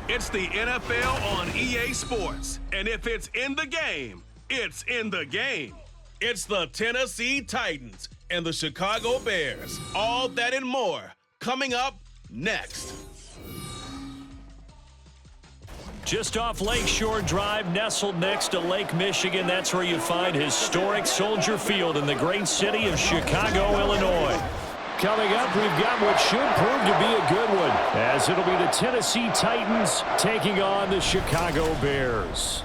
It's the NFL on EA Sports. And if it's in the game, it's in the game. It's the Tennessee Titans and the Chicago Bears. All that and more coming up next. Just off Lakeshore Drive, nestled next to Lake Michigan, that's where you find historic Soldier Field in the great city of Chicago, Illinois. Coming up, we've got what should prove to be a good one, as it'll be the Tennessee Titans taking on the Chicago Bears.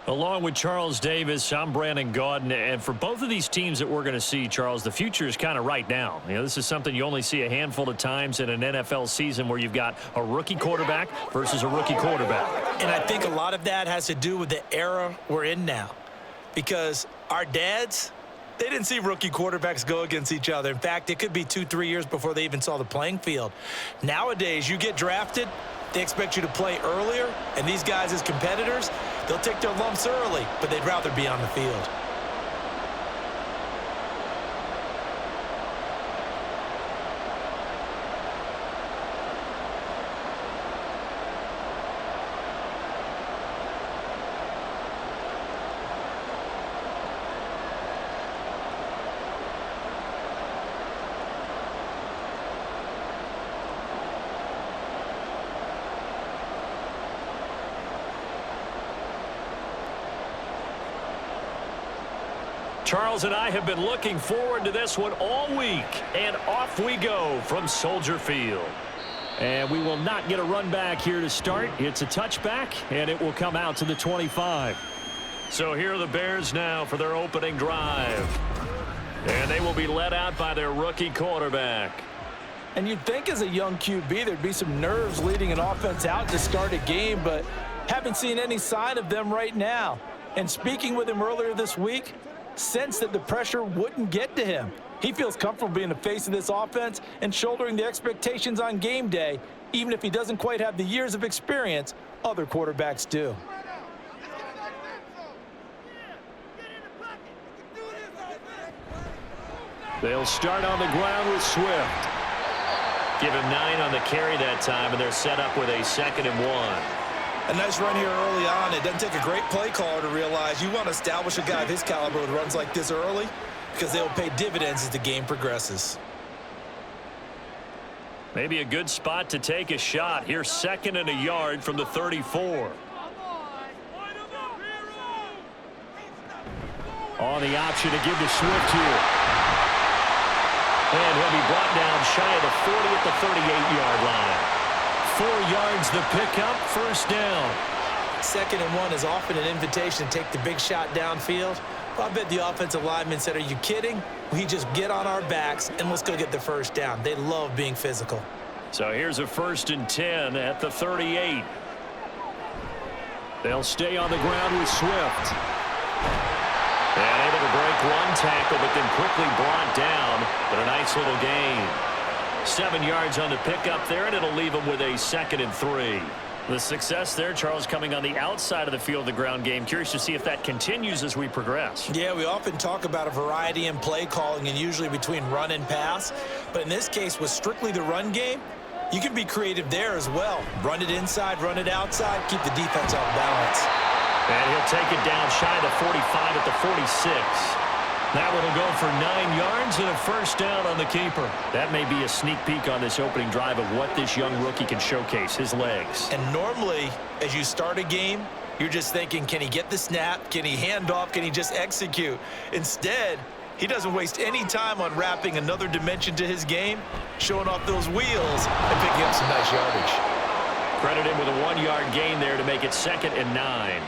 Along with Charles Davis, I'm Brandon Gaudin, and for both of these teams that we're going to see, Charles, the future is kind of right now. You know, this is something you only see a handful of times in an NFL season where you've got a rookie quarterback versus a rookie quarterback. And I think a lot of that has to do with the era we're in now, because our dads, they didn't see rookie quarterbacks go against each other. In fact, it could be 2-3 years before they even saw the playing field. Nowadays, you get drafted, they expect you to play earlier, and these guys as competitors, they'll take their lumps early, but they'd rather be on the field. Charles and I have been looking forward to this one all week, and off we go from Soldier Field. And we will not get a run back here to start. It's a touchback, and it will come out to the 25. So here are the Bears now for their opening drive. And they will be led out by their rookie quarterback. And you'd think as a young QB there'd be some nerves leading an offense out to start a game, but haven't seen any sign of them right now. And speaking with him earlier this week, sense that the pressure wouldn't get to him. He feels comfortable being the face of this offense and shouldering the expectations on game day, even if he doesn't quite have the years of experience other quarterbacks do. They'll start on the ground with Swift. Give him 9 on the carry that time, and they're set up with a 2nd and 1. A nice run here early on. It doesn't take a great play caller to realize you want to establish a guy of his caliber with runs like this early, because they'll pay dividends as the game progresses. Maybe a good spot to take a shot. Here's 2nd and a yard from the 34. On the option to give to Swift here. And he'll be brought down shy of the 40 at the 38-yard line. 4 yards the pickup, 1st down. 2nd and 1 is often an invitation to take the big shot downfield. But I bet the offensive lineman said, are you kidding? We just get on our backs and let's go get the 1st down. They love being physical. So here's a 1st and 10 at the 38. They'll stay on the ground with Swift. And able to break one tackle, but then quickly brought down. But a nice little gain. 7 yards on the pickup there, and it'll leave them with a 2nd and 3. The success there, Charles, coming on the outside of the field, the ground game. Curious to see if that continues as we progress. Yeah, we often talk about a variety in play calling and usually between run and pass. But in this case, with strictly the run game, you can be creative there as well. Run it inside, run it outside, keep the defense off balance. And he'll take it down shy of the 45 at the 46. That one will go for 9 yards and a 1st down on the keeper. That may be a sneak peek on this opening drive of what this young rookie can showcase, his legs. And normally, as you start a game, you're just thinking, can he get the snap? Can he hand off? Can he just execute? Instead, he doesn't waste any time on wrapping another dimension to his game, showing off those wheels and picking up some nice yardage. Credit him with a 1-yard gain there to make it 2nd and 9.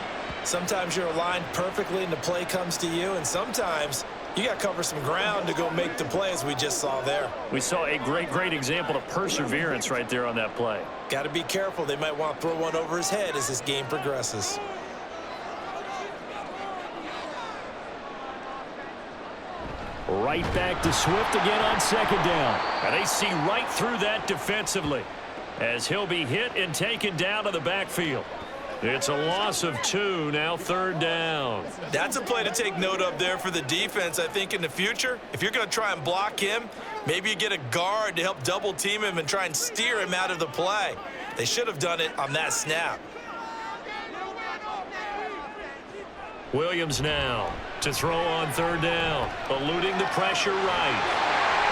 Sometimes you're aligned perfectly and the play comes to you, and sometimes you got to cover some ground to go make the play, as we just saw there. We saw a great example of perseverance right there on that play. Got to be careful. They might want to throw one over his head as this game progresses. Right back to Swift again on 2nd down. And they see right through that defensively as he'll be hit and taken down to the backfield. It's a loss of 2, now 3rd down. That's a play to take note of there for the defense. I think in the future, if you're going to try and block him, maybe you get a guard to help double team him and try and steer him out of the play. They should have done it on that snap. Williams now to throw on 3rd down, eluding the pressure right.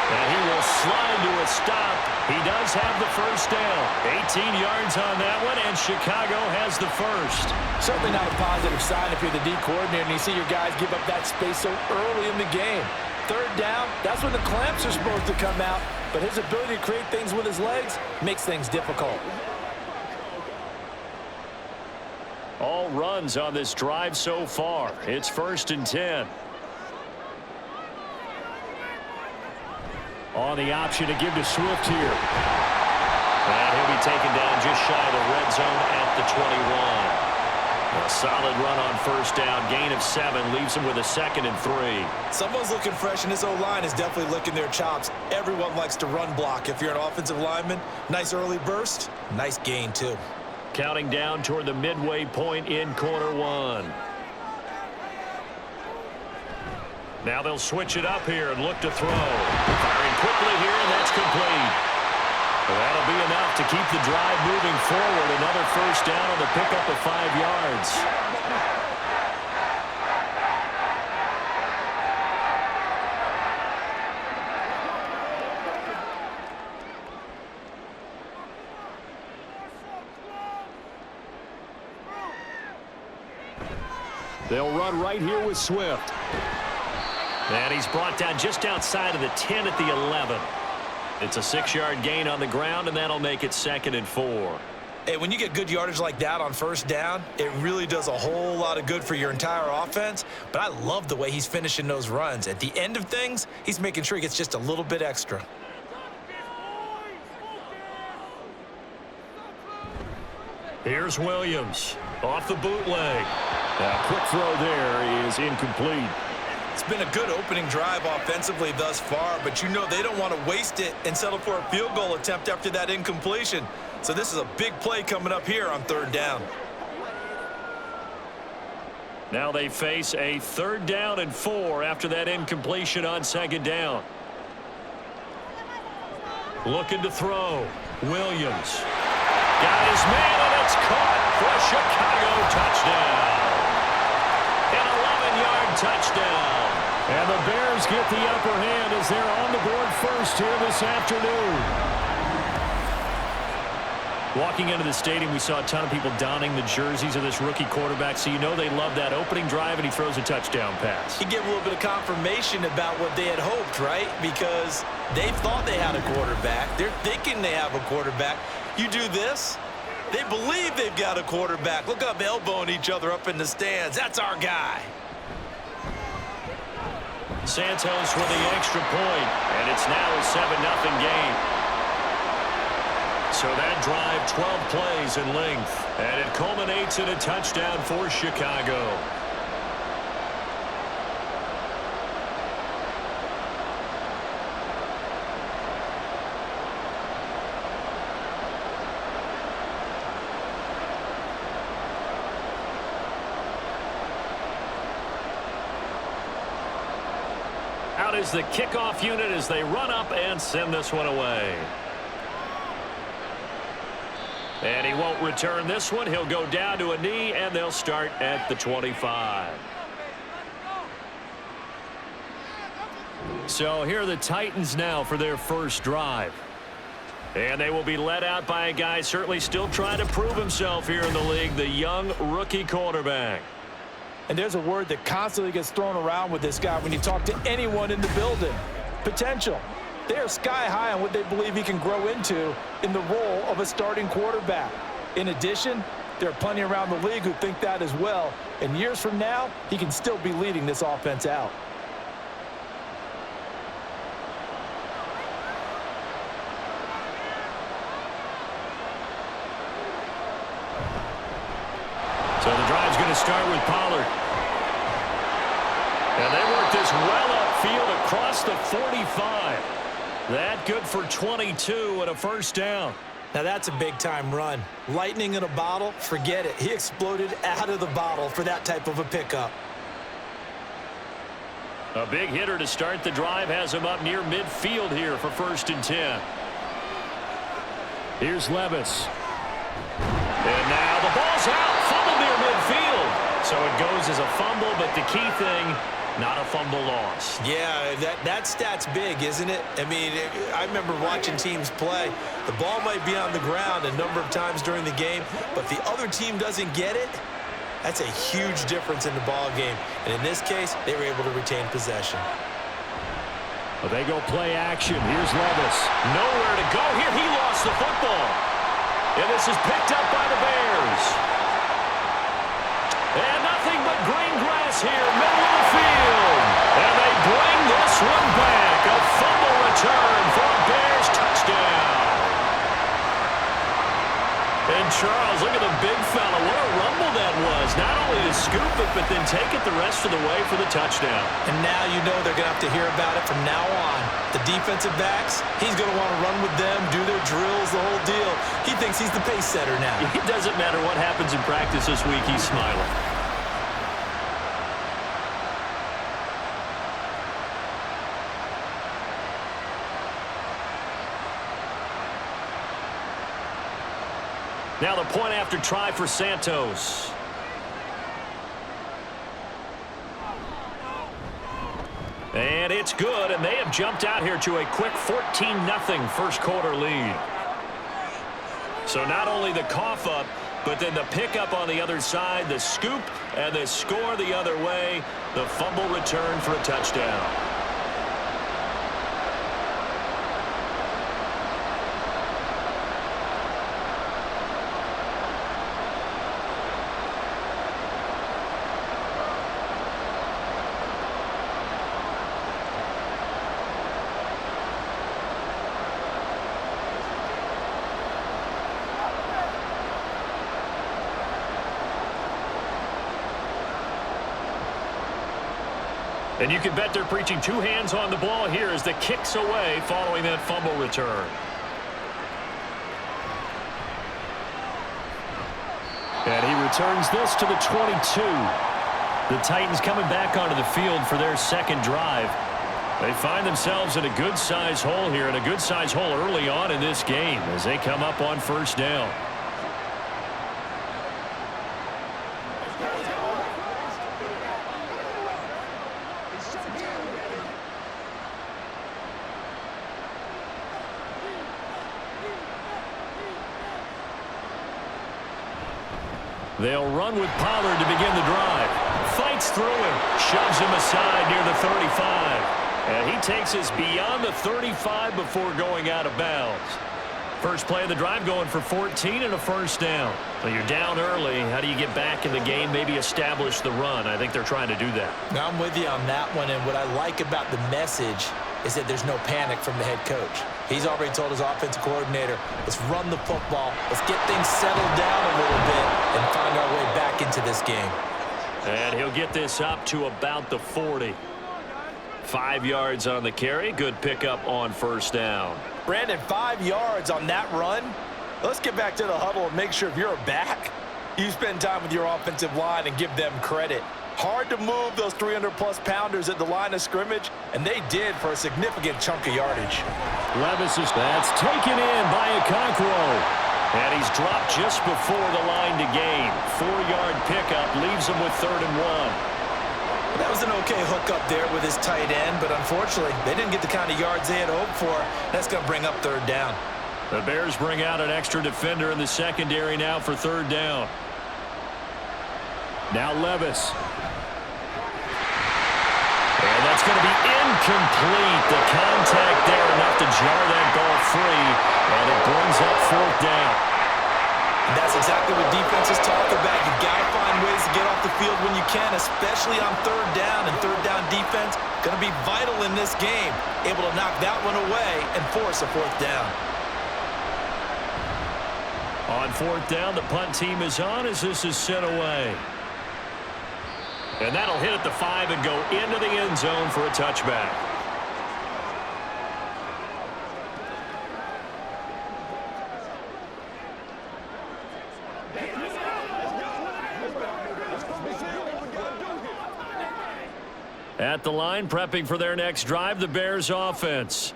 And he will slide to a stop. He does have the 1st down. 18 yards on that one, and Chicago has the 1st. Certainly not a positive sign if you're the D coordinator and you see your guys give up that space so early in the game. 3rd down, that's when the clamps are supposed to come out, but his ability to create things with his legs makes things difficult. All runs on this drive so far. It's 1st and 10. On the option to give to Swift here. And he'll be taken down just shy of the red zone at the 21. A solid run on 1st down. Gain of 7 leaves him with a 2nd and 3. Someone's looking fresh, and his O-line is definitely licking their chops. Everyone likes to run block. If you're an offensive lineman, nice early burst, nice gain too. Counting down toward the midway point in quarter 1. Now they'll switch it up here and look to throw. Firing quickly here, and that's complete. That'll be enough to keep the drive moving forward. Another 1st down on the pickup of 5 yards. They'll run right here with Swift. And he's brought down just outside of the 10 at the 11. It's a 6-yard gain on the ground, and that'll make it 2nd and 4. Hey, when you get good yardage like that on 1st down, it really does a whole lot of good for your entire offense. But I love the way he's finishing those runs. At the end of things, he's making sure he gets just a little bit extra. Here's Williams off the bootleg. A quick throw there is incomplete. It's been a good opening drive offensively thus far, but you know they don't want to waste it and settle for a field goal attempt after that incompletion. So this is a big play coming up here on 3rd down. Now they face a 3rd down and 4 after that incompletion on 2nd down. Looking to throw. Williams. Got his man, and it's caught for a Chicago touchdown. An 11-yard touchdown. And the Bears get the upper hand as they're on the board first here this afternoon. Walking into the stadium, we saw a ton of people donning the jerseys of this rookie quarterback, so you know they love that opening drive, and he throws a touchdown pass. He gave a little bit of confirmation about what they had hoped, right? Because they thought they had a quarterback. They're thinking they have a quarterback. You do this, they believe they've got a quarterback. Look up, elbowing each other up in the stands. That's our guy. Santos with the extra point, and it's now a 7-0 game. So that drive, 12 plays in length, and it culminates in a touchdown for Chicago. Out is the kickoff unit as they run up and send this one away. And he won't return this one. He'll go down to a knee, and they'll start at the 25. So here are the Titans now for their first drive. And they will be led out by a guy certainly still trying to prove himself here in the league, the young rookie quarterback. And there's a word that constantly gets thrown around with this guy when you talk to anyone in the building. Potential. They are sky high on what they believe he can grow into in the role of a starting quarterback. In addition, there are plenty around the league who think that as well. And years from now, he can still be leading this offense out. So the drive's going to start with Pollard. And they work this well upfield across the 45. That good for 22 and a first down. Now that's a big-time run. Lightning in a bottle, forget it. He exploded out of the bottle for that type of a pickup. A big hitter to start the drive has him up near midfield here for 1st and 10. Here's Levis. And now the ball's out. Fumble near midfield. So it goes as a fumble, but the key thing, not a fumble loss. Yeah, that stat's big, isn't it? I mean, I remember watching teams play. The ball might be on the ground a number of times during the game, but the other team doesn't get it. That's a huge difference in the ball game. And in this case, they were able to retain possession. Well, they go play action. Here's Levis. Nowhere to go here. He lost the football. And this is picked up by the Bears. And nothing but green grass here, middle of the field. And they bring this one back. A fumble return for a Bears touchdown. And Charles, look at the big fella. What a rumble that was. Not only to scoop it, but then take it the rest of the way for the touchdown. And now you know they're going to have to hear about it from now on. The defensive backs, he's going to want to run with them, do their drills, the whole deal. He thinks he's the pace setter now. It doesn't matter what happens in practice this week, he's smiling. Now the point after try for Santos. And it's good, and they have jumped out here to a quick 14-0 first quarter lead. So not only the cough up, but then the pickup on the other side, the scoop, and the score the other way, the fumble return for a touchdown. And you can bet they're preaching two hands on the ball here as the kick's away following that fumble return. And he returns this to the 22. The Titans coming back onto the field for their second drive. They find themselves in a good-sized hole here, and a good-sized hole early on in this game as they come up on first down. They'll run with Pollard to begin the drive. Fights through him. Shoves him aside near the 35. And he takes us beyond the 35 before going out of bounds. First play of the drive going for 14 and a first down. So you're down early. How do you get back in the game, maybe establish the run? I think they're trying to do that. Now, I'm with you on that one, and what I like about the message is that there's no panic from the head coach. He's already told his offensive coordinator, let's run the football, let's get things settled down a little bit and find our way back into this game. And he'll get this up to about the 40. 5 yards on the carry. Good pickup on first down. Brandon, 5 yards on that run. Let's get back to the huddle and make sure if you're a back, you spend time with your offensive line and give them credit. Hard to move those 300-plus pounders at the line of scrimmage, and they did for a significant chunk of yardage. Levis is that's taken in by Okonkwo. And he's dropped just before the line to gain. 4-yard pickup leaves him with 3rd and 1. That was an okay hookup there with his tight end, but unfortunately, they didn't get the kind of yards they had hoped for. That's going to bring up 3rd down. The Bears bring out an extra defender in the secondary now for 3rd down. Now Levis. And that's going to be incomplete. The contact there enough to jar that ball free, and it brings up 4th down. And that's exactly what defenses talk about. You've got to find ways to get off the field when you can, especially on 3rd down. And 3rd down defense going to be vital in this game. Able to knock that one away and force a 4th down. On 4th down, the punt team is on as this is sent away. And that'll hit at the 5 and go into the end zone for a touchback. At the line, prepping for their next drive, the Bears offense.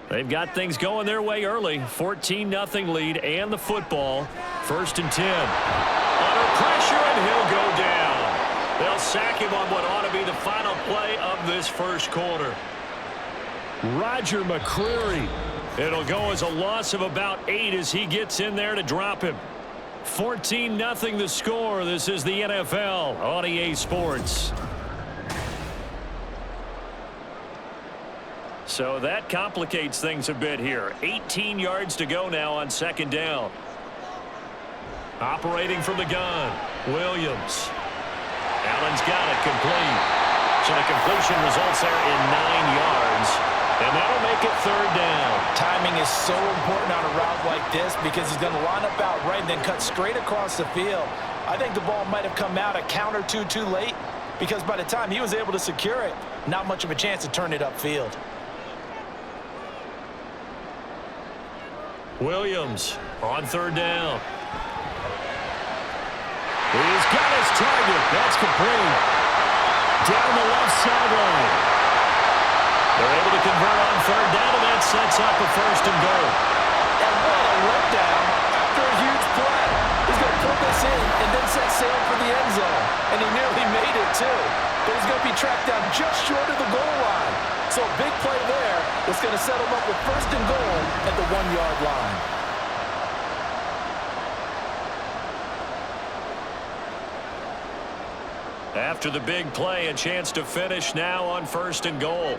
They've got things going their way early. 14-0 lead and the football. 1st and 10. Under pressure, and he'll go down. They'll sack him on what ought to be the final play of this first quarter. Roger McCreary. It'll go as a loss of about 8 as he gets in there to drop him. 14-0 the score. This is the NFL on EA Sports. So that complicates things a bit here. 18 yards to go now on 2nd down. Operating from the gun, Williams. Allen's got it complete. So the completion results there in 9 yards. And that'll make it 3rd down. Timing is so important on a route like this because he's going to line up out right and then cut straight across the field. I think the ball might have come out a count or two too late because by the time he was able to secure it, not much of a chance to turn it upfield. Williams on 3rd down. He's got his target. That's complete. Down the left sideline. They're able to convert on 3rd down, and that sets up a 1st and goal. And what a letdown after a huge play. He's going to pull this in and then set sail for the end zone. And he nearly made it, too. But he's going to be tracked down just short of the goal line. So a big play there that's going to set him up with 1st and goal at the 1-yard line. After the big play, a chance to finish now on 1st and goal.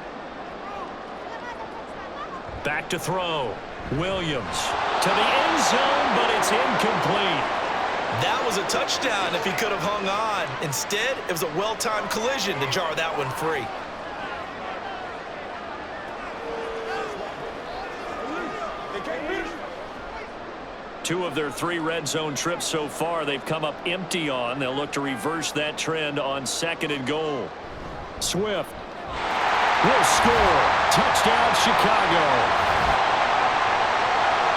Back to throw. Williams to the end zone, but it's incomplete. That was a touchdown if he could have hung on. Instead, it was a well-timed collision to jar that one free. Two of their 3 red zone trips so far, they've come up empty on. They'll look to reverse that trend on 2nd and goal. Swift will score. Touchdown, Chicago.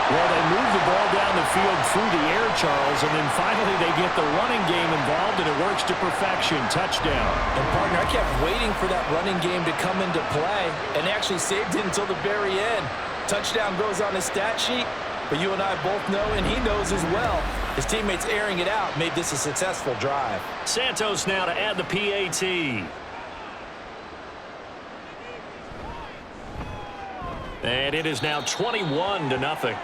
Well, they move the ball down the field through the air, Charles, and then finally they get the running game involved, and it works to perfection. Touchdown. And, partner, I kept waiting for that running game to come into play, and actually saved it until the very end. Touchdown goes on his stat sheet, but you and I both know, and he knows as well, his teammates airing it out made this a successful drive. Santos now to add the PAT. And it is now 21-0.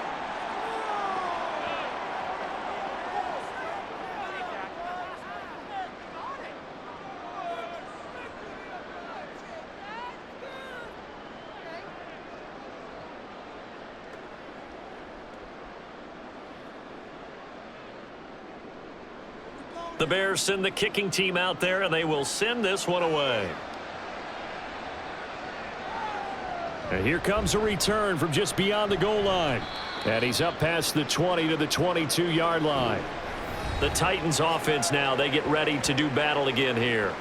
The Bears send the kicking team out there, and they will send this one away. And here comes a return from just beyond the goal line. And he's up past the 20 to the 22-yard line. The Titans offense now, they get ready to do battle again here.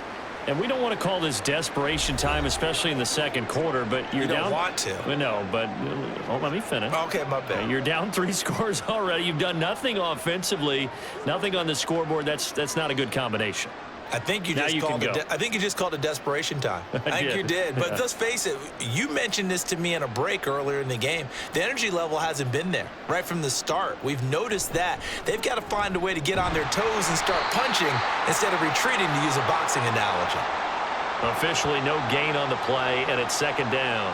And we don't want to call this desperation time, especially in the 2nd quarter, but you're down. You don't want to. No, but let me finish. Okay, my bad. You're down 3 scores already. You've done nothing offensively, nothing on the scoreboard. That's not a good combination. I think you just called it desperation time. I think you did. But let's face it, you mentioned this to me in a break earlier in the game. The energy level hasn't been there right from the start. We've noticed that. They've got to find a way to get on their toes and start punching instead of retreating, to use a boxing analogy. Officially no gain on the play, and it's 2nd down.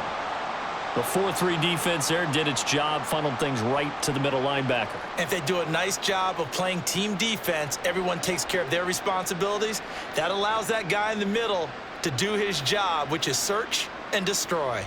The 4-3 defense there did its job, funneled things right to the middle linebacker. If they do a nice job of playing team defense, everyone takes care of their responsibilities. That allows that guy in the middle to do his job, which is search and destroy.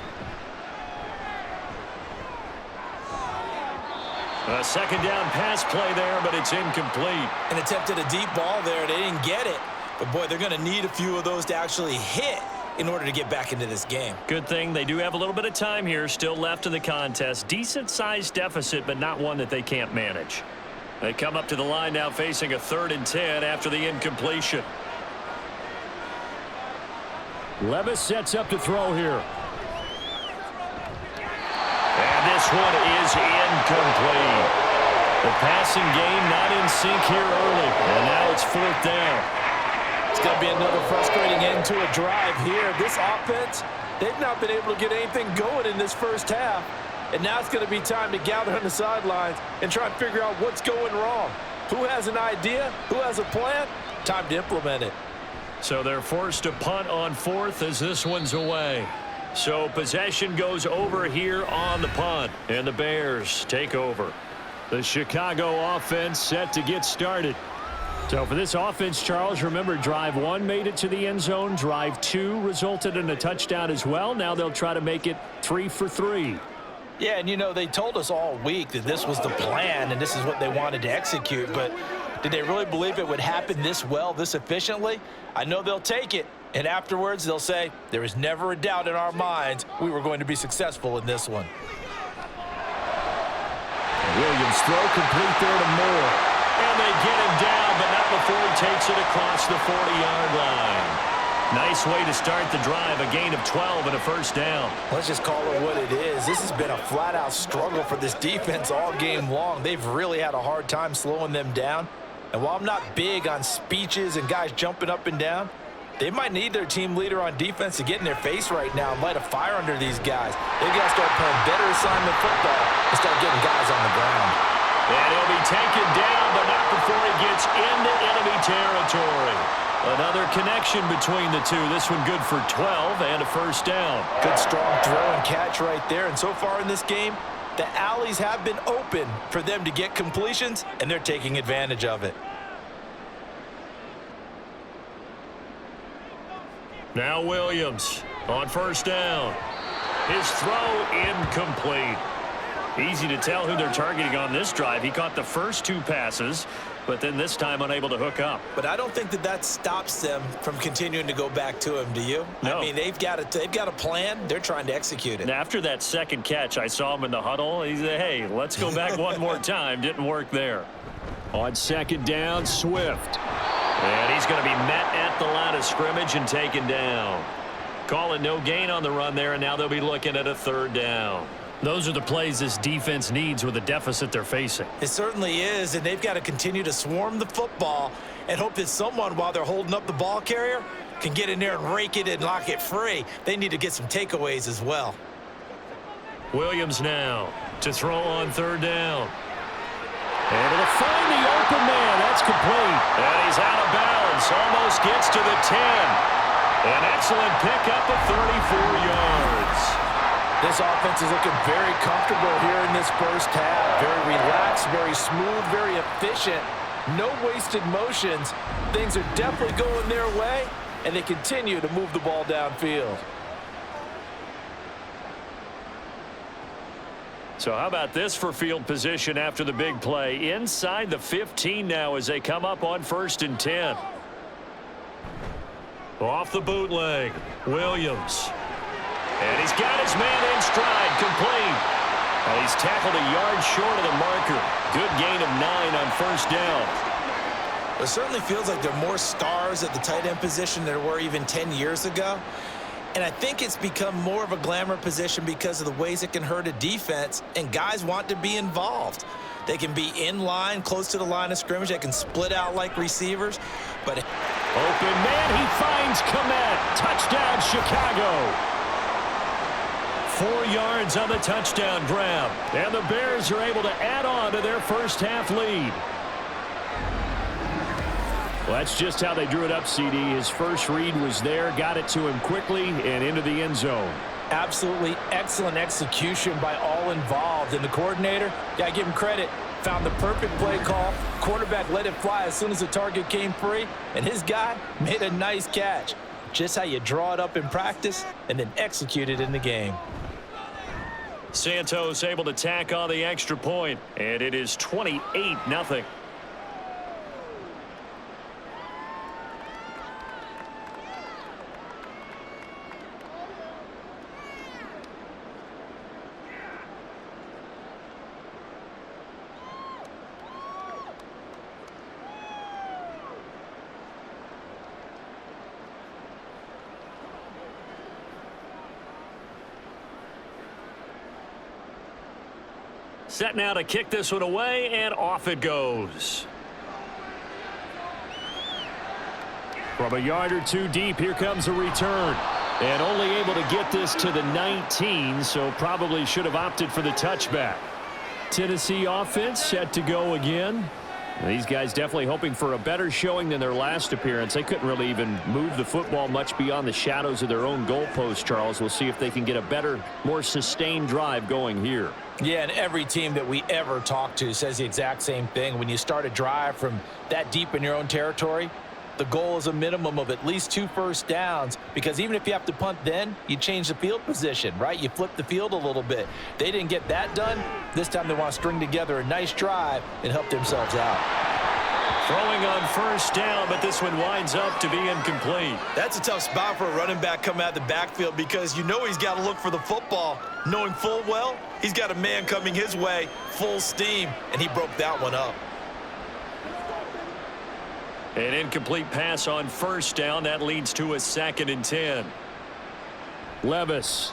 A 2nd down pass play there, but it's incomplete. And attempted a deep ball there. They didn't get it. But, boy, they're going to need a few of those to actually hit in order to get back into this game. Good thing they do have a little bit of time here still left in the contest. Decent-sized deficit, but not one that they can't manage. They come up to the line now facing a 3rd and 10 after the incompletion. Levis sets up to throw here. And this one is incomplete. The passing game not in sync here early. And now it's 4th down. It's going to be another frustrating end to a drive here. This offense, they've not been able to get anything going in this first half. And now it's going to be time to gather on the sidelines and try and figure out what's going wrong. Who has an idea? Who has a plan? Time to implement it. So they're forced to punt on fourth as this one's away. So possession goes over here on the punt, and the Bears take over. The Chicago offense set to get started. So for this offense, Charles, remember, drive 1 made it to the end zone. Drive 2 resulted in a touchdown as well. Now they'll try to make it 3 for 3. Yeah, and, you know, they told us all week that this was the plan and this is what they wanted to execute, but did they really believe it would happen this well, this efficiently? I know they'll take it, and afterwards they'll say, there was never a doubt in our minds we were going to be successful in this one. Williams throw complete there to Moore. And they get him down, but not before he takes it across the 40-yard line. Nice way to start the drive, a gain of 12 and a first down. Let's just call it what it is. This has been a flat-out struggle for this defense all game long. They've really had a hard time slowing them down. And while I'm not big on speeches and guys jumping up and down, they might need their team leader on defense to get in their face right now and light a fire under these guys. They've got to start playing better assignment football and start getting guys on the ground. And he'll be taken down, but not before he gets into enemy territory. Another connection between the two. This one good for 12 and a first down. Good strong throw and catch right there. And so far in this game, the alleys have been open for them to get completions, and they're taking advantage of it. Now Williams on first down. His throw incomplete. Easy to tell who they're targeting on this drive. He caught the first 2 passes, but then this time unable to hook up. But I don't think that stops them from continuing to go back to him, do you? No. I mean, they've got a plan. They're trying to execute it. And after that second catch, I saw him in the huddle. He said, hey, let's go back one more time. Didn't work there. On second down, Swift. And he's going to be met at the line of scrimmage and taken down. Calling no gain on the run there, and now they'll be looking at a third down. Those are the plays this defense needs with the deficit they're facing. It certainly is, and they've got to continue to swarm the football and hope that someone, while they're holding up the ball carrier, can get in there and rake it and lock it free. They need to get some takeaways as well. Williams now to throw on third down. Able to find the open man. That's complete. And he's out of bounds. Almost gets to the 10. An excellent pickup of 34 yards. This offense is looking very comfortable here in this first half. Very relaxed, very smooth, very efficient. No wasted motions. Things are definitely going their way, and they continue to move the ball downfield. So how about this for field position after the big play? Inside the 15 now as they come up on 1st and 10. Off the bootleg, Williams. And he's got his man in stride, complete. And he's tackled a yard short of the marker. Good gain of 9 on first down. It certainly feels like there are more stars at the tight end position than there were even 10 years ago. And I think it's become more of a glamour position because of the ways it can hurt a defense, and guys want to be involved. They can be in line, close to the line of scrimmage. They can split out like receivers. But open man, he finds Komet. Touchdown, Chicago. 4 yards on the touchdown grab. And the Bears are able to add on to their first half lead. Well, that's just how they drew it up, CD. His first read was there, got it to him quickly, and into the end zone. Absolutely excellent execution by all involved. And the coordinator, gotta give him credit, found the perfect play call. Quarterback let it fly as soon as the target came free, and his guy made a nice catch. Just how you draw it up in practice and then execute it in the game. Santos able to tack on the extra point, and it is 28-0. Set now to kick this one away, and off it goes. From a yard or two deep, here comes a return. And only able to get this to the 19, so probably should have opted for the touchback. Tennessee offense set to go again. These guys definitely hoping for a better showing than their last appearance. They couldn't really even move the football much beyond the shadows of their own goalpost, Charles. We'll see if they can get a better, more sustained drive going here. Yeah, and every team that we ever talk to says the exact same thing. When you start a drive from that deep in your own territory, the goal is a minimum of at least 2 first downs, because even if you have to punt then, you change the field position, right? You flip the field a little bit. They didn't get that done. This time they want to string together a nice drive and help themselves out. Throwing on first down, but this one winds up to be incomplete. That's a tough spot for a running back coming out of the backfield, because you know he's got to look for the football, knowing full well he's got a man coming his way full steam, and he broke that one up. An incomplete pass on first down. That leads to a 2nd and 10. Levis.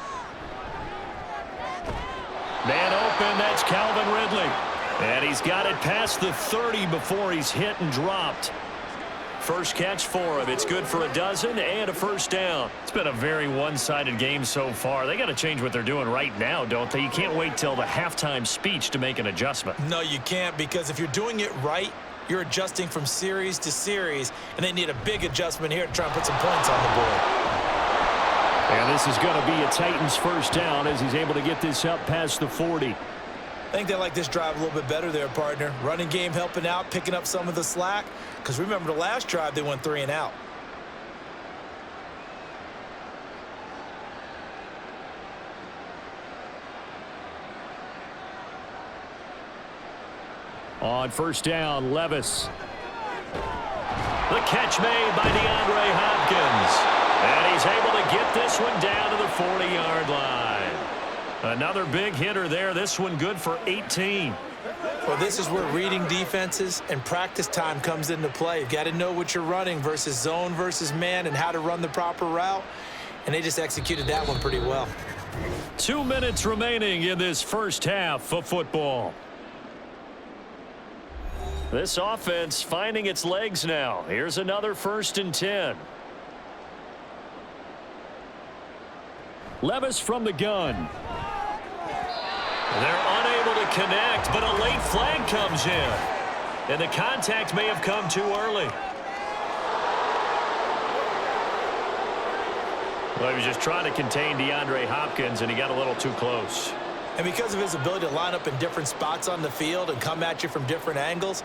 Man open. That's Calvin Ridley. And he's got it past the 30 before he's hit and dropped. First catch for him. It's good for a dozen and a first down. It's been a very one-sided game so far. They got to change what they're doing right now, don't they? You can't wait till the halftime speech to make an adjustment. No, you can't, because if you're doing it right, you're adjusting from series to series, and they need a big adjustment here to try and put some points on the board. And this is going to be a Titans first down as he's able to get this up past the 40. I think they like this drive a little bit better there, partner. Running game helping out, picking up some of the slack, because remember the last drive they went 3 and out. On first down, Levis. The catch made by DeAndre Hopkins. And he's able to get this one down to the 40-yard line. Another big hitter there. This one good for 18. Well, this is where reading defenses and practice time comes into play. You've got to know what you're running versus zone versus man and how to run the proper route. And they just executed that one pretty well. 2 minutes remaining in this first half of football. This offense finding its legs now. Here's another 1st and 10. Levis from the gun. They're unable to connect, but a late flag comes in. And the contact may have come too early. Well, he was just trying to contain DeAndre Hopkins, and he got a little too close. And because of his ability to line up in different spots on the field and come at you from different angles,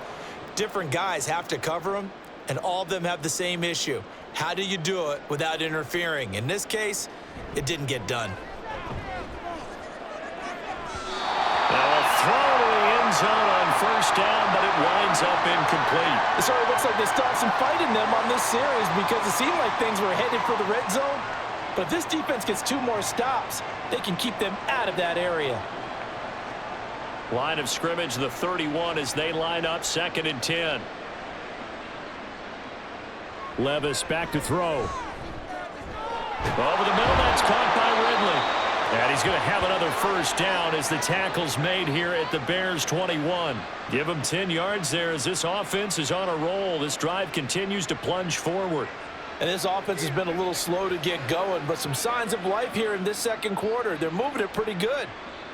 different guys have to cover him, and all of them have the same issue. How do you do it without interfering? In this case, it didn't get done. Now a throw to the end zone on first down, but it winds up incomplete. It sort of looks like they still have some fight in them on this series, because it seemed like things were headed for the red zone. But if this defense gets 2 more stops, they can keep them out of that area. Line of scrimmage, the 31 as they line up, 2nd and 10. Levis back to throw. Over the middle, that's caught by Ridley. And he's going to have another first down as the tackle's made here at the Bears 21. Give him 10 yards there as this offense is on a roll. This drive continues to plunge forward. And this offense has been a little slow to get going, but some signs of life here in this second quarter. They're moving it pretty good,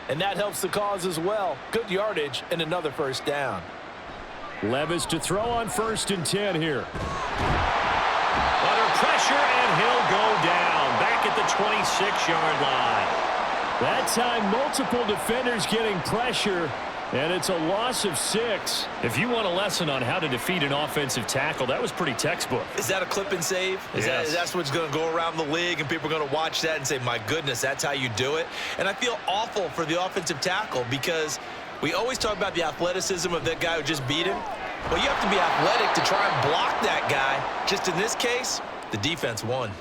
and that helps the cause as well. Good yardage and another first down. Levis to throw on 1st and 10 here. Under pressure, and he'll go down back at the 26-yard line. That time, multiple defenders getting pressure, and it's a loss of 6. If you want a lesson on how to defeat an offensive tackle, that was pretty textbook. Is that a clip and save? That's what's going to go around the league, and people are going to watch that and say, my goodness, that's how you do it? And I feel awful for the offensive tackle, because we always talk about the athleticism of that guy who just beat him. Well, you have to be athletic to try and block that guy. Just in this case, the defense won.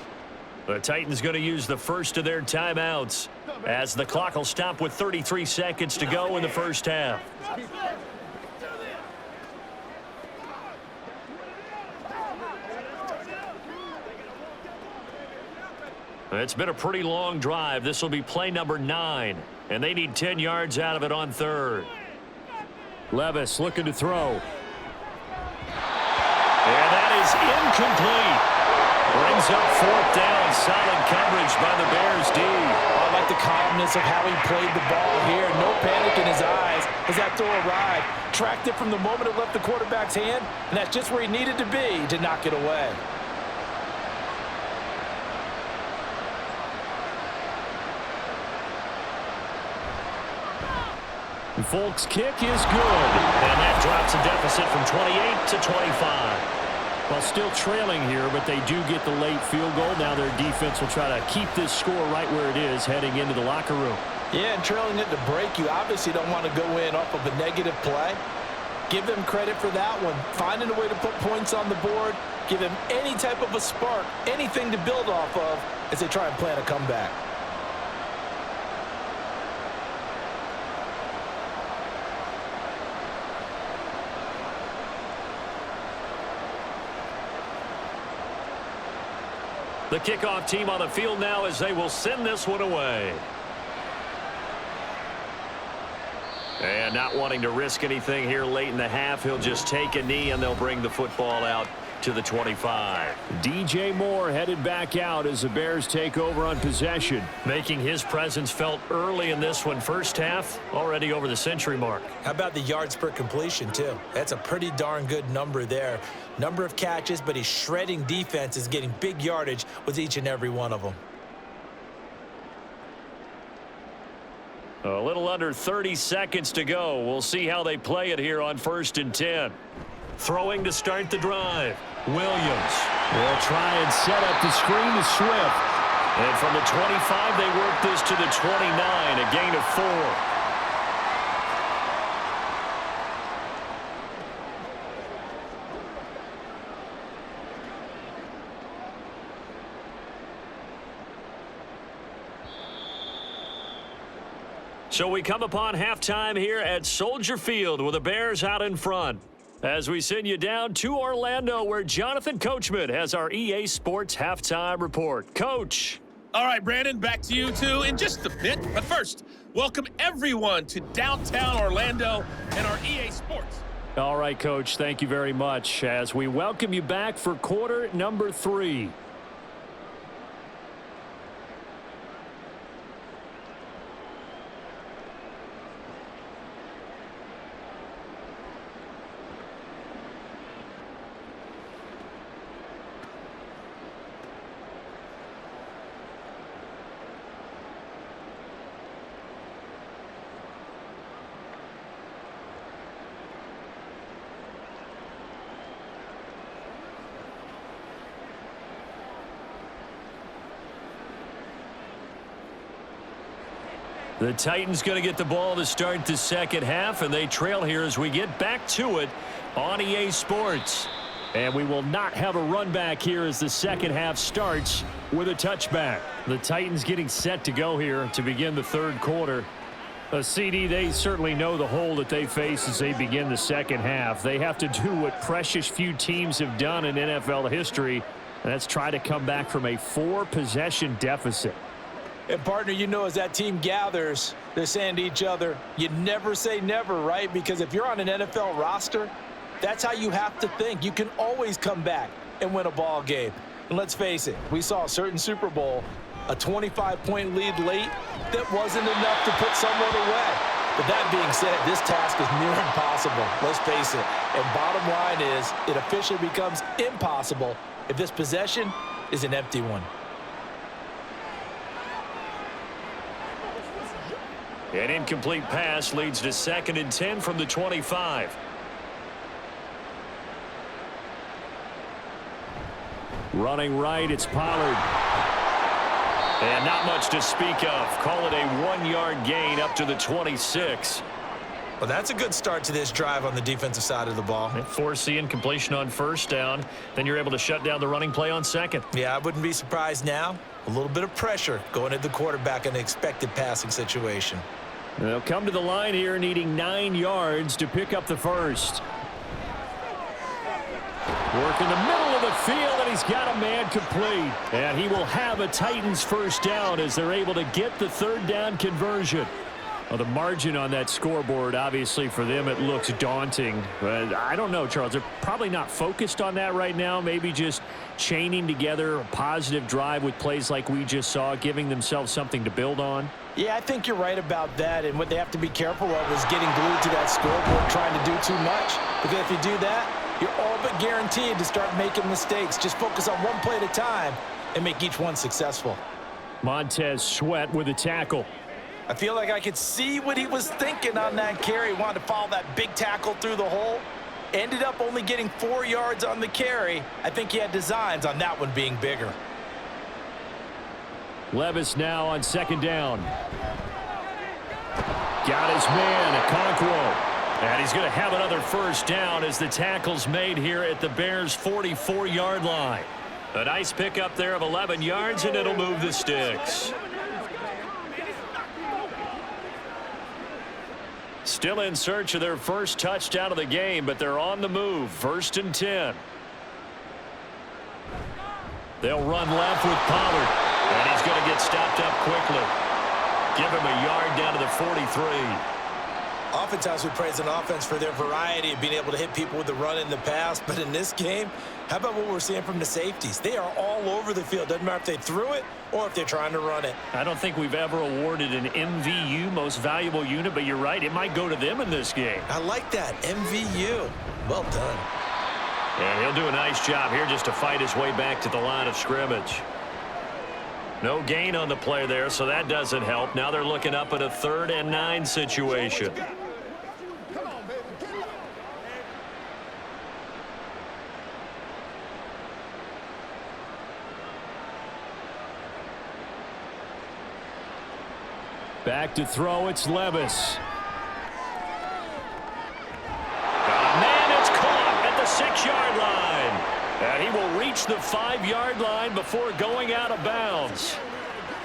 The Titans going to use the first of their timeouts as the clock will stop with 33 seconds to go in the first half. It's been a pretty long drive. This will be play number 9, and they need 10 yards out of it on 3rd. Levis looking to throw. And that is incomplete. brings up fourth down. Solid coverage by the Bears D. I like the calmness of how he played the ball here. No panic in his eyes as that throw arrived. Tracked it from the moment it left the quarterback's hand, and that's just where he needed to be to knock it away. Folk's kick is good, and that drops a deficit from 28 to 25. Well, still trailing here, but they do get the late field goal. Now their defense will try to keep this score right where it is heading into the locker room. Yeah, and trailing it to break, you obviously don't want to go in off of a negative play. Give them credit for that one. Finding a way to put points on the board, give them any type of a spark, anything to build off of as they try and plan a comeback. The kickoff team on the field now as they will send this one away. And not wanting to risk anything here late in the half, he'll just take a knee and they'll bring the football out to the 25. DJ Moore headed back out as the Bears take over on possession, making his presence felt early in this one. First half, already over the century mark. How about the yards per completion, too? That's a pretty darn good number there. Number of catches, but he's shredding defenses, getting big yardage with each and every one of them. A little under 30 seconds to go. We'll see how they play it here on 1st and 10. Throwing to start the drive. Williams will try and set up the screen to Swift. And from the 25, they work this to the 29, a gain of 4. So we come upon halftime here at Soldier Field with the Bears out in front. As we send you down to Orlando, where Jonathan Coachman has our EA Sports halftime report. Coach. All right, Brandon, back to you two in just a bit. But first, welcome everyone to downtown Orlando and our EA Sports. All right, Coach, thank you very much as we welcome you back for quarter number 3. The Titans going to get the ball to start the second half, and they trail here as we get back to it on EA Sports. And we will not have a run back here as the second half starts with a touchback. The Titans getting set to go here to begin the third quarter. A CD, they certainly know the hole that they face as they begin the second half. They have to do what precious few teams have done in NFL history, and that's try to come back from a 4-possession deficit. And, partner, you know, as that team gathers, they're saying to each other, you never say never, right? Because if you're on an NFL roster, that's how you have to think. You can always come back and win a ball game. And let's face it, we saw a certain Super Bowl, a 25-point lead late that wasn't enough to put someone away. But that being said, this task is near impossible. Let's face it. And bottom line is, it officially becomes impossible if this possession is an empty one. An incomplete pass leads to 2nd and 10 from the 25. Running right, it's Pollard. And not much to speak of. Call it a 1-yard gain up to the 26. Well, that's a good start to this drive on the defensive side of the ball. Force the incompletion on first down. Then you're able to shut down the running play on second. Yeah, I wouldn't be surprised now. A little bit of pressure going at the quarterback in an expected passing situation. They'll come to the line here needing 9 yards to pick up the first. Work in the middle of the field, and he's got a man complete. And he will have a Titans first down as they're able to get the third down conversion. Well, the margin on that scoreboard, obviously, for them, it looks daunting. But I don't know, Charles. They're probably not focused on that right now. Maybe just chaining together a positive drive with plays like we just saw, giving themselves something to build on. Yeah, I think you're right about that. And what they have to be careful of is getting glued to that scoreboard, trying to do too much. Because if you do that, you're all but guaranteed to start making mistakes. Just focus on one play at a time and make each one successful. Montez Sweat with a tackle. I feel like I could see what he was thinking on that carry. Wanted to follow that big tackle through the hole. Ended up only getting 4 yards on the carry. I think he had designs on that one being bigger. Levis now on second down. Got his man, Okonkwo. And he's going to have another first down as the tackle's made here at the Bears' 44-yard line. A nice pickup there of 11 yards, and it'll move the Stix. Still in search of their first touchdown of the game, but they're on the move. 1st and 10. They'll run left with Pollard, and he's going to get stopped up quickly. Give him a yard down to the 43. Oftentimes we praise an offense for their variety of being able to hit people with the run in the pass, but in this game, how about what we're seeing from the safeties? They are all over the field. Doesn't matter if they threw it or if they're trying to run it. I don't think we've ever awarded an MVU, most valuable unit, but you're right, it might go to them in this game. I like that, MVU. Well done. And he'll do a nice job here just to fight his way back to the line of scrimmage. No gain on the play there, so that doesn't help. Now they're looking up at a 3rd and 9 situation. Back to throw, it's Levis. Man, it's caught at the 6-yard line. And he will reach the 5-yard line before going out of bounds.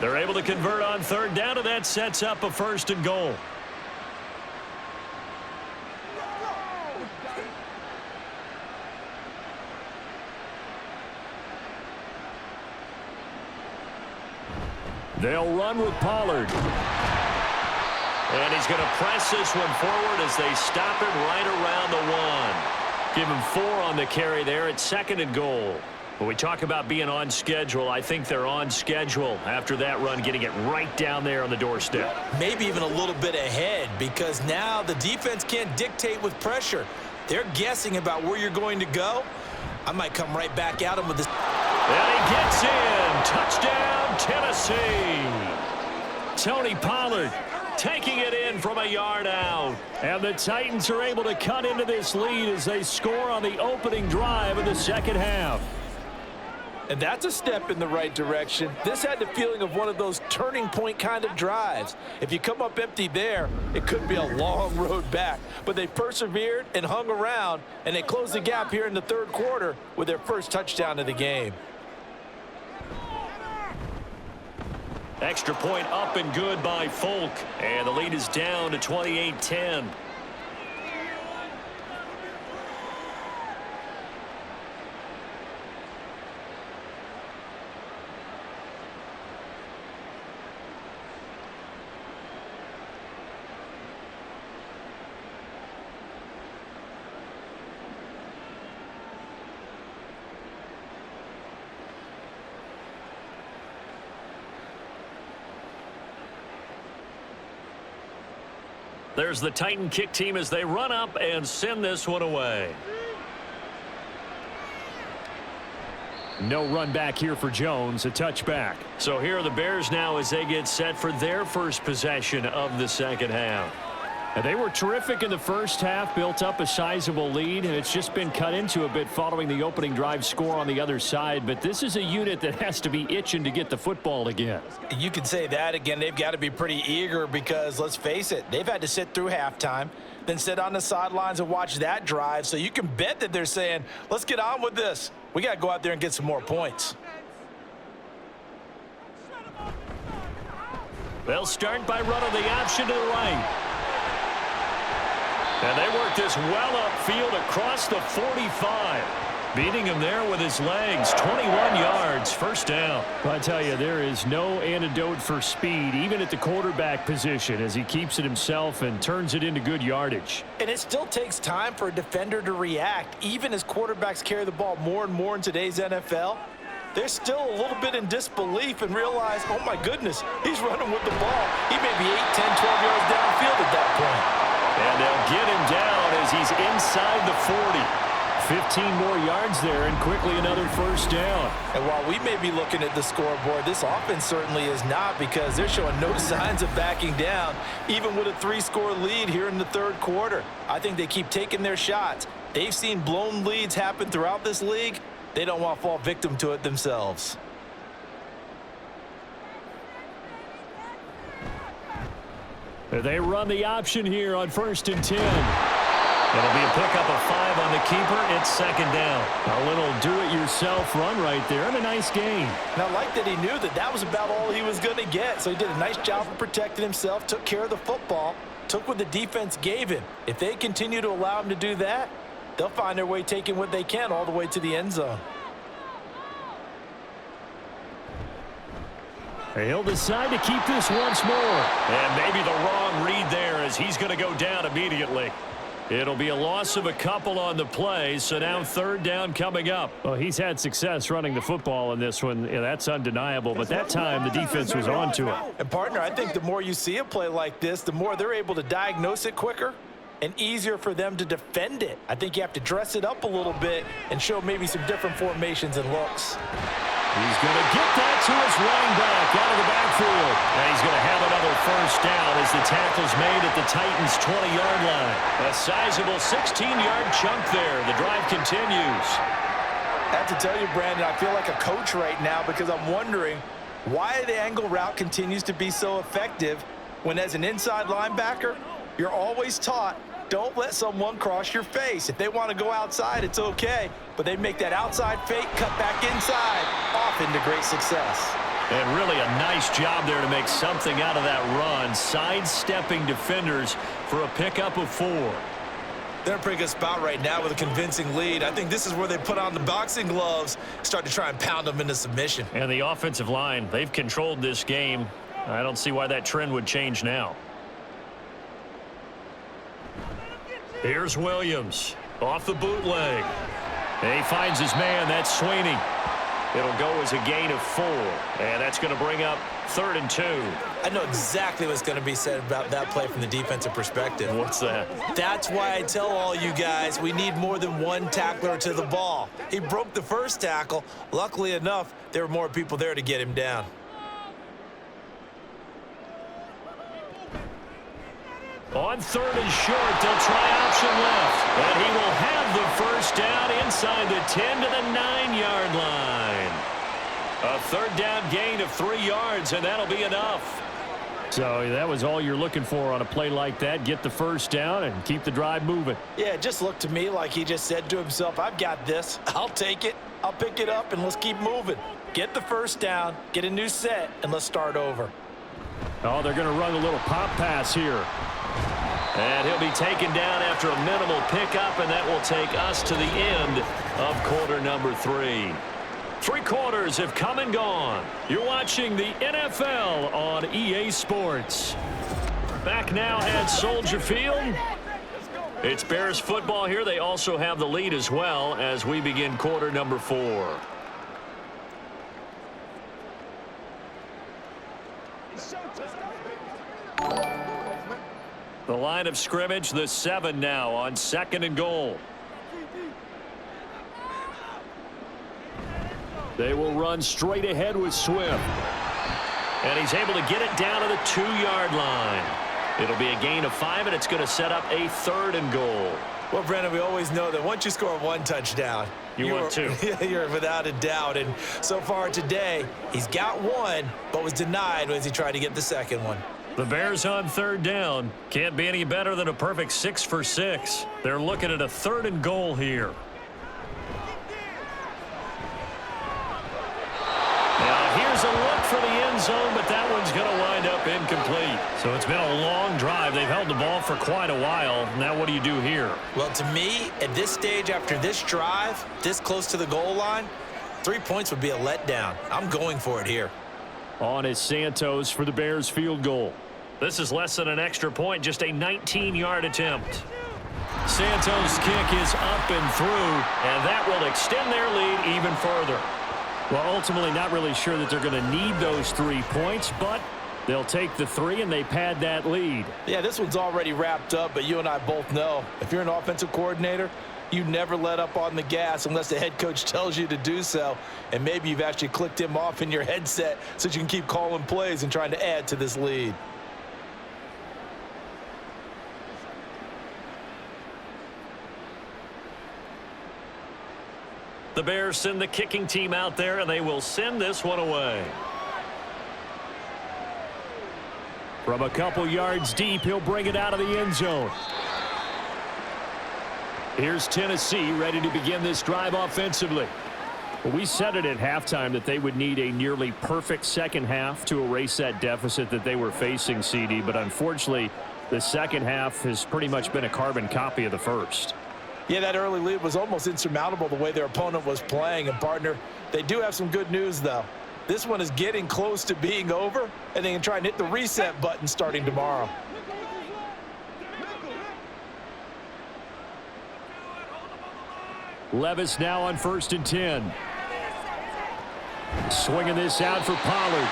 They're able to convert on 3rd down, and that sets up a 1st and goal. They'll run with Pollard. And he's going to press this one forward as they stop it right around the 1. Give him 4 on the carry there at 2nd and goal. When we talk about being on schedule, I think they're on schedule after that run, getting it right down there on the doorstep. Maybe even a little bit ahead, because now the defense can't dictate with pressure. They're guessing about where you're going to go. I might come right back at him with this. And he gets in. Touchdown, Tennessee. Tony Pollard taking it in from a yard out. And the Titans are able to cut into this lead as they score on the opening drive of the second half. And that's a step in the right direction. This had the feeling of one of those turning point kind of drives. If you come up empty there, it could be a long road back. But they persevered and hung around, and they closed the gap here in the 3rd quarter with their first touchdown of the game. Extra point up and good by Folk. And the lead is down to 28-10. There's the Titan kick team as they run up and send this one away. No run back here for Jones, a touchback. So here are the Bears now as they get set for their first possession of the second half. And they were terrific in the first half, built up a sizable lead, and it's just been cut into a bit following the opening drive score on the other side. But this is a unit that has to be itching to get the football again. You can say that again. They've got to be pretty eager because, let's face it, they've had to sit through halftime, then sit on the sidelines and watch that drive. So you can bet that they're saying, let's get on with this. We got to go out there and get some more points. They'll start by running the option to the right. And they work this well upfield across the 45. Beating him there with his legs. 21 yards, first down. I tell you, there is no antidote for speed, even at the quarterback position, as he keeps it himself and turns it into good yardage. And it still takes time for a defender to react. Even as quarterbacks carry the ball more and more in today's NFL, they're still a little bit in disbelief and realize, oh my goodness, he's running with the ball. He may be 8, 10, 12 yards downfield at that point. And they'll get him down as he's inside the 40. 15 more yards there, and quickly another first down. And while we may be looking at the scoreboard, this offense certainly is not, because they're showing no signs of backing down, even with a 3-score lead here in the third quarter. I think they keep taking their shots. They've seen blown leads happen throughout this league. They don't want to fall victim to it themselves. They run the option here on 1st and 10. It'll be a pickup of 5 on the keeper. It's second down. A little do-it-yourself run right there, and a nice gain. And I like that he knew that that was about all he was going to get. So he did a nice job of protecting himself, took care of the football, took what the defense gave him. If they continue to allow him to do that, they'll find their way taking what they can all the way to the end zone. He'll decide to keep this once more. And maybe the wrong read there, as he's going to go down immediately. It'll be a loss of a couple on the play, so now third down coming up. Well, he's had success running the football in this one. Yeah, that's undeniable, but that time the defense was on to it. And, partner, I think the more you see a play like this, the more they're able to diagnose it quicker and easier for them to defend it. I think you have to dress it up a little bit and show maybe some different formations and looks. He's going to get that to his running back out of the backfield. And he's going to have another first down as the tackle's made at the Titans' 20-yard line. A sizable 16-yard chunk there. The drive continues. I have to tell you, Brandon, I feel like a coach right now, because I'm wondering why the angle route continues to be so effective when, as an inside linebacker, you're always taught, don't let someone cross your face. If they want to go outside, it's okay. But they make that outside fake, cut back inside, off into great success. And really a nice job there to make something out of that run, sidestepping defenders for a pickup of 4. They're in a pretty good spot right now with a convincing lead. I think this is where they put on the boxing gloves, start to try and pound them into submission. And the offensive line, they've controlled this game. I don't see why that trend would change now. Here's Williams off the bootleg. And he finds his man. That's Sweeney. It'll go as a gain of 4. And that's going to bring up 3rd and 2. I know exactly what's going to be said about that play from the defensive perspective. What's that? That's why I tell all you guys we need more than one tackler to the ball. He broke the first tackle. Luckily enough, there were more people there to get him down. On 3rd and short, they'll try option left. And he will have the first down inside the 10 to the 9-yard line. A 3rd down gain of 3 yards, and that'll be enough. So that was all you're looking for on a play like that. Get the first down and keep the drive moving. Yeah, it just looked to me like he just said to himself, I've got this. I'll take it. I'll pick it up, and let's keep moving. Get the first down, get a new set, and let's start over. Oh, they're going to run a little pop pass here. And he'll be taken down after a minimal pickup, and that will take us to the end of quarter number 3. 3 quarters have come and gone. You're watching the NFL on EA Sports. Back now at Soldier Field. It's Bears football here. They also have the lead as well as we begin quarter number 4. The line of scrimmage, the 7 now on 2nd and goal. They will run straight ahead with Swift. And he's able to get it down to the 2-yard line. It'll be a gain of 5, and it's going to set up a 3rd and goal. Well, Brandon, we always know that once you score 1 touchdown, you want 2. You're without a doubt. And so far today, he's got 1, but was denied as he tried to get the 2nd one. The Bears on 3rd down. Can't be any better than a perfect 6 for 6. They're looking at a 3rd and goal here. Now here's a look for the end zone, but that one's going to wind up incomplete. incomplete. So it's been a long drive. They've held the ball for quite a while. Now what do you do here? Well, to me, at this stage, after this drive, this close to the goal line, 3 points would be a letdown. I'm going for it here. On is Santos for the Bears field goal. This is less than an extra point, just a 19-yard attempt. Santos' kick is up and through, and that will extend their lead even further. Well, ultimately not really sure that they're going to need those 3 points, but they'll take the 3 and they pad that lead. Yeah, this one's already wrapped up, but you and I both know if you're an offensive coordinator, you never let up on the gas unless the head coach tells you to do so. And maybe you've actually clicked him off in your headset so you can keep calling plays and trying to add to this lead. The Bears send the kicking team out there, and they will send this one away. From a couple yards deep, he'll bring it out of the end zone. Here's Tennessee ready to begin this drive offensively. Well, we said it at halftime that they would need a nearly perfect second half to erase that deficit that they were facing, CD, but unfortunately, the second half has pretty much been a carbon copy of the first. Yeah, that early lead was almost insurmountable the way their opponent was playing. And, partner, they do have some good news, though. This one is getting close to being over, and they can try and hit the reset button starting tomorrow. Levis now on 1st and 10. Swinging this out for Pollard.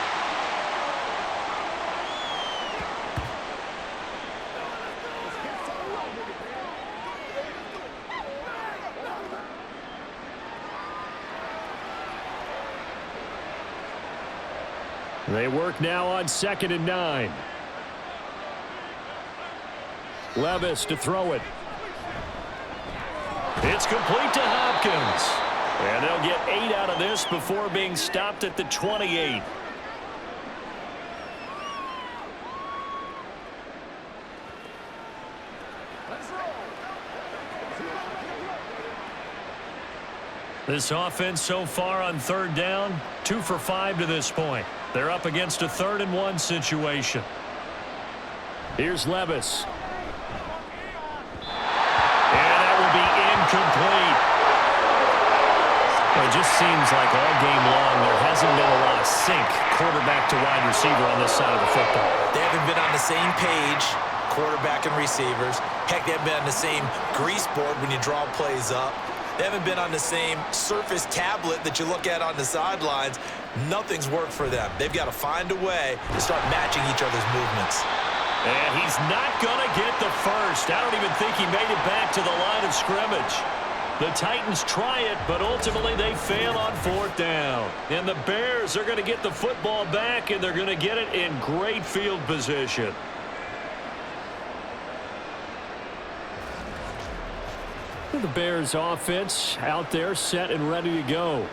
They work now on 2nd and 9. Levis to throw it. It's complete to Hopkins. And they'll get 8 out of this before being stopped at the 28. This offense so far on 3rd down, 2 for 5 to this point. They're up against a 3rd and 1 situation. Here's Levis. And that will be incomplete. Well, it just seems like all game long there hasn't been a lot of sync quarterback to wide receiver on this side of the football. They haven't been on the same page, quarterback and receivers. Heck, they haven't been on the same grease board when you draw plays up. They haven't been on the same Surface tablet that you look at on the sidelines. Nothing's worked for them. They've got to find a way to start matching each other's movements. And he's not going to get the first. I don't even think he made it back to the line of scrimmage. The Titans try it, but ultimately they fail on 4th down. And the Bears are going to get the football back, and they're going to get it in great field position. The Bears offense out there set and ready to go.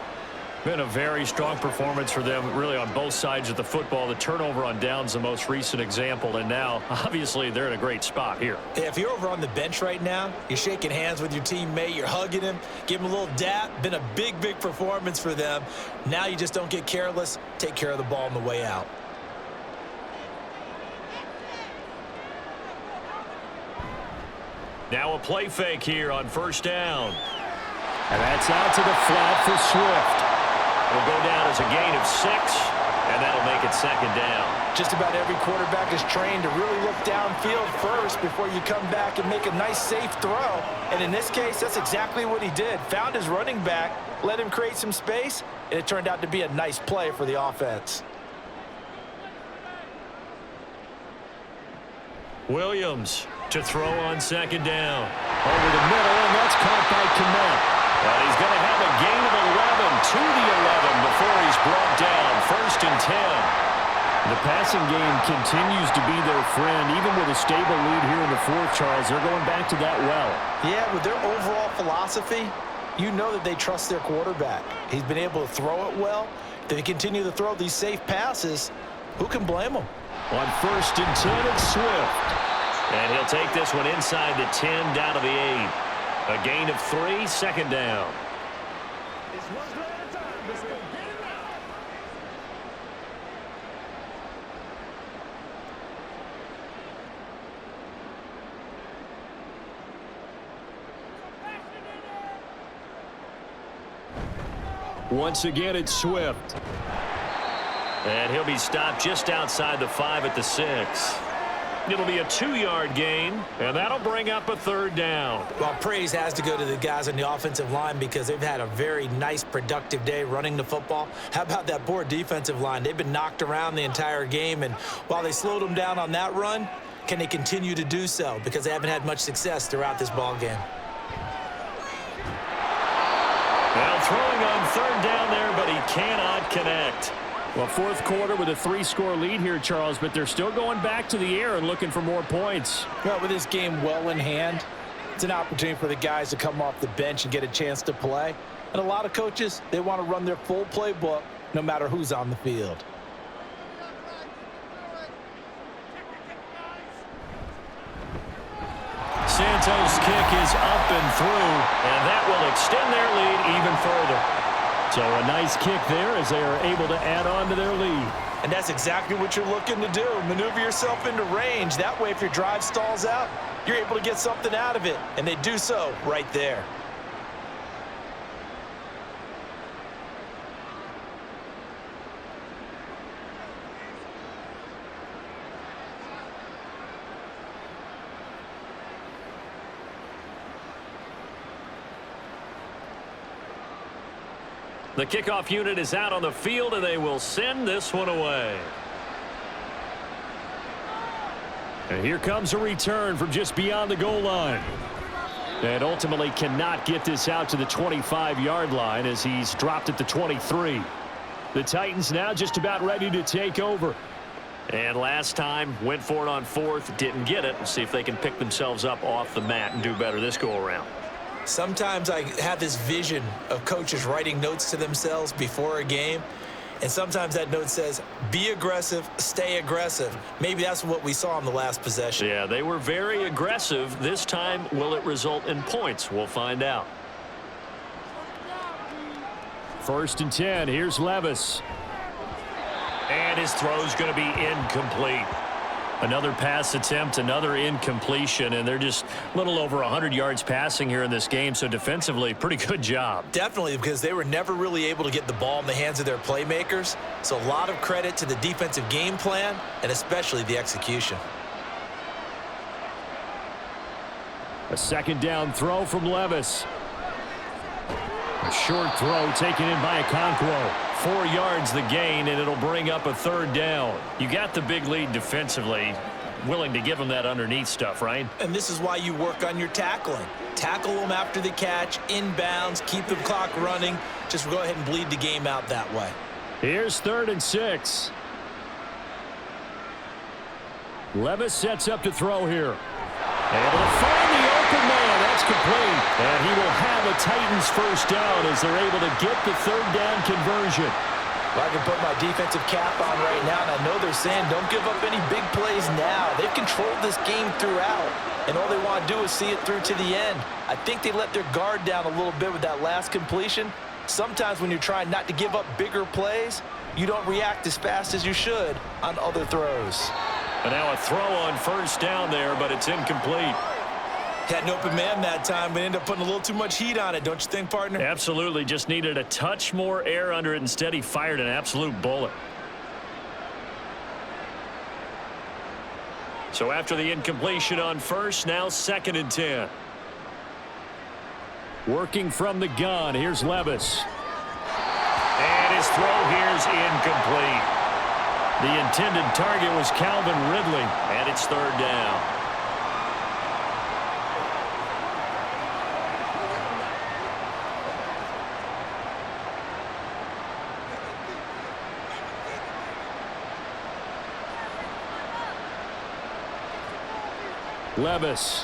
Been a very strong performance for them really on both sides of the football. The turnover on downs the most recent example, and now obviously they're in a great spot here. Yeah, if you're over on the bench right now, you're shaking hands with your teammate, you're hugging him, give him a little dap. Been a big performance for them. Now you just don't get careless. Take care of the ball on the way out. Now a play fake here on 1st down. And that's out to the flat for Swift. It'll go down as a gain of 6, and that'll make it 2nd down. Just about every quarterback is trained to really look downfield first before you come back and make a nice, safe throw. And in this case, that's exactly what he did. Found his running back, let him create some space, and it turned out to be a nice play for the offense. Williams to throw on 2nd down. Over the middle, and that's caught by Kmet. But he's going to have a gain of 11 to the 11 before he's brought down. 1st and 10. The passing game continues to be their friend. Even with a stable lead here in the 4th, Charles, they're going back to that well. Yeah, with their overall philosophy, you know that they trust their quarterback. He's been able to throw it well. If they continue to throw these safe passes, who can blame them? On 1st and 10, it's Swift. And he'll take this one inside the 10 down to the 8. A gain of 3, 2nd down. Once again, it's Swift. And he'll be stopped just outside the 5 at the 6. It'll be a 2-yard gain, and that'll bring up a 3rd down. Well, praise has to go to the guys on the offensive line because they've had a very nice, productive day running the football. How about that poor defensive line? They've been knocked around the entire game, and while they slowed them down on that run, can they continue to do so? Because they haven't had much success throughout this ball game. Well, throwing on 3rd down there, but he cannot connect. Well, 4th quarter with a 3-score lead here, Charles, but they're still going back to the air and looking for more points. Well, with this game well in hand, it's an opportunity for the guys to come off the bench and get a chance to play. And a lot of coaches, they want to run their full playbook no matter who's on the field. Santos' kick is up and through, and that will extend their lead even further. So a nice kick there as they are able to add on to their lead. And that's exactly what you're looking to do. Maneuver yourself into range. That way, if your drive stalls out, you're able to get something out of it. And they do so right there. The kickoff unit is out on the field, and they will send this one away. And here comes a return from just beyond the goal line. And ultimately cannot get this out to the 25-yard line as he's dropped at the 23. The Titans now just about ready to take over. And last time, went for it on 4th, didn't get it. We'll see if they can pick themselves up off the mat and do better this go-around. Sometimes I have this vision of coaches writing notes to themselves before a game, and sometimes that note says, be aggressive, stay aggressive. Maybe that's what we saw in the last possession. Yeah, they were very aggressive. This time, will it result in points? We'll find out. 1st and 10. Here's Levis. And his throw's going to be incomplete. Another pass attempt, another incompletion, and they're just a little over 100 yards passing here in this game, so defensively, pretty good job. Definitely, because they were never really able to get the ball in the hands of their playmakers, so a lot of credit to the defensive game plan and especially the execution. A 2nd down throw from Levis. A short throw taken in by Okonkwo. 4 yards the gain, and it'll bring up a 3rd down. You got the big lead defensively. Willing to give them that underneath stuff, right? And this is why you work on your tackling. Tackle them after the catch, inbounds, keep the clock running. Just go ahead and bleed the game out that way. Here's 3rd and 6. Levis sets up to throw here. Able to find the open man. That's complete. And he will have a Titans 1st down as they're able to get the 3rd down conversion. Well, I can put my defensive cap on right now, and I know they're saying don't give up any big plays now. They've controlled this game throughout, and all they want to do is see it through to the end. I think they let their guard down a little bit with that last completion. Sometimes when you're trying not to give up bigger plays, you don't react as fast as you should on other throws. And now a throw on 1st down there, but it's incomplete. Had an open man that time, but ended up putting a little too much heat on it, don't you think, partner? Absolutely. Just needed a touch more air under it. Instead, he fired an absolute bullet. So after the incompletion on 1st, now 2nd and 10. Working from the gun, here's Levis. And his throw here's incomplete. The intended target was Calvin Ridley, and it's 3rd down. Levis.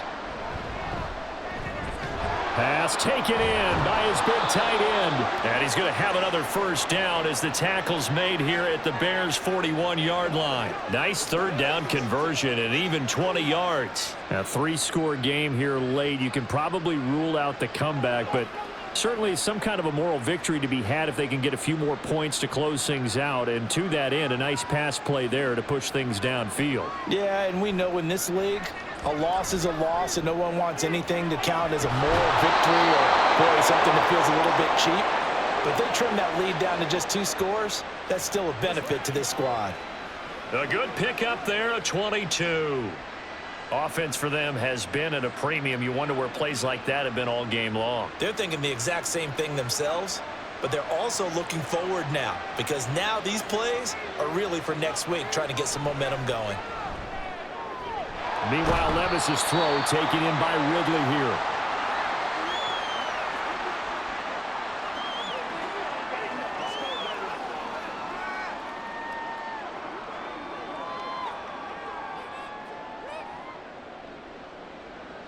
Pass taken in by his big tight end. And he's going to have another 1st down as the tackle's made here at the Bears' 41-yard line. Nice 3rd down conversion and even 20 yards. A 3-score game here late. You can probably rule out the comeback, but certainly some kind of a moral victory to be had if they can get a few more points to close things out. And to that end, a nice pass play there to push things downfield. Yeah, and we know in this league, a loss is a loss, and no one wants anything to count as a moral victory or boy, something that feels a little bit cheap. But if they trim that lead down to just 2 scores, that's still a benefit to this squad. A good pickup there, a 22. Offense for them has been at a premium. You wonder where plays like that have been all game long. They're thinking the exact same thing themselves, but they're also looking forward now because now these plays are really for next week, trying to get some momentum going. Meanwhile, Levis's throw taken in by Ridley here.